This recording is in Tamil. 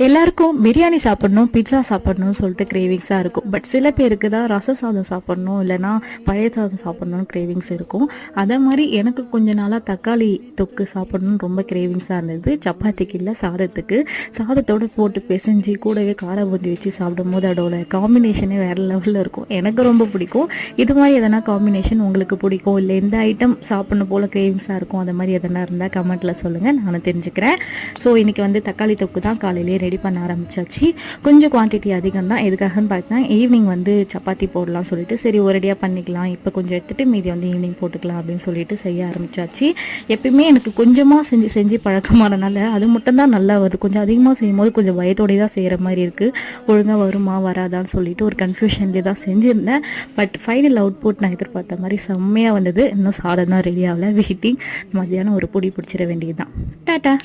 எல்லாருக்கும் பிரியாணி சாப்பிடணும், பிட்சா சாப்பிடணும்னு சொல்லிட்டு கிரேவிங்ஸாக இருக்கும். பட் சில பேருக்கு தான் ரச சாதம் சாப்பிடணும், இல்லைனா பழைய சாதம் சாப்பிடணும்னு கிரேவிங்ஸ் இருக்கும். அதே மாதிரி எனக்கு கொஞ்ச நாளாக தக்காளி தொக்கு சாப்பிடணும்னு ரொம்ப கிரேவிங்ஸாக இருந்தது. சப்பாத்திக்கு இல்லை, சாதத்துக்கு. சாதத்தோடு போட்டு பிசைஞ்சு கூடவே கார பூந்தி வச்சு சாப்பிடும் போது அதோட காம்பினேஷனே வேறு லெவலில் இருக்கும். எனக்கு ரொம்ப பிடிக்கும். இது மாதிரி எதனா காம்பினேஷன் உங்களுக்கு பிடிக்கும், இல்லை எந்த ஐட்டம் சாப்பிடணும் போல் கிரேவிங்ஸாக இருக்கும், அது மாதிரி எதனா இருந்தால் கமெண்ட்டில் சொல்லுங்கள், நானும் தெரிஞ்சுக்கிறேன். ஸோ இன்றைக்கி வந்து தக்காளி தொக்கு தான் காலையிலேயே ரெடி பண்ண ஆரம்பிச்சாச்சு. கொஞ்சம் குவான்டிட்டி அதிகம் தான். எதுக்காகன்னு பார்த்தீங்கன்னா ஈவினிங் வந்து சப்பாத்தி போடலாம் சொல்லிட்டு சரி ஒரேடியாக பண்ணிக்கலாம், இப்போ கொஞ்சம் எடுத்துகிட்டு மீதி வந்து ஈவினிங் போட்டுக்கலாம் அப்படின்னு சொல்லிட்டு செய்ய ஆரம்பிச்சாச்சு. எப்பயுமே எனக்கு கொஞ்சமாக செஞ்சு செஞ்சு பழக்கமானனால அது மட்டும் தான் நல்லா வருது. கொஞ்சம் அதிகமாக செய்யும் போது கொஞ்சம் பயத்தோடு தான் செய்கிற மாதிரி இருக்குது. ஒழுங்காக வருமா வராதான்னு சொல்லிட்டு ஒரு கன்ஃபியூஷன்லேயே தான் செஞ்சுருந்தேன். பட் ஃபைனல் அவுட்புட் நான் எதிர்பார்த்த மாதிரி செம்மையாக வந்தது. இன்னும் சாதம் தான் ரெடி ஆகலை, வெயிட்டிங். மத்தியானம் ஒரு பொடி பிடிச்சிட வேண்டியது தான். டாட்டா.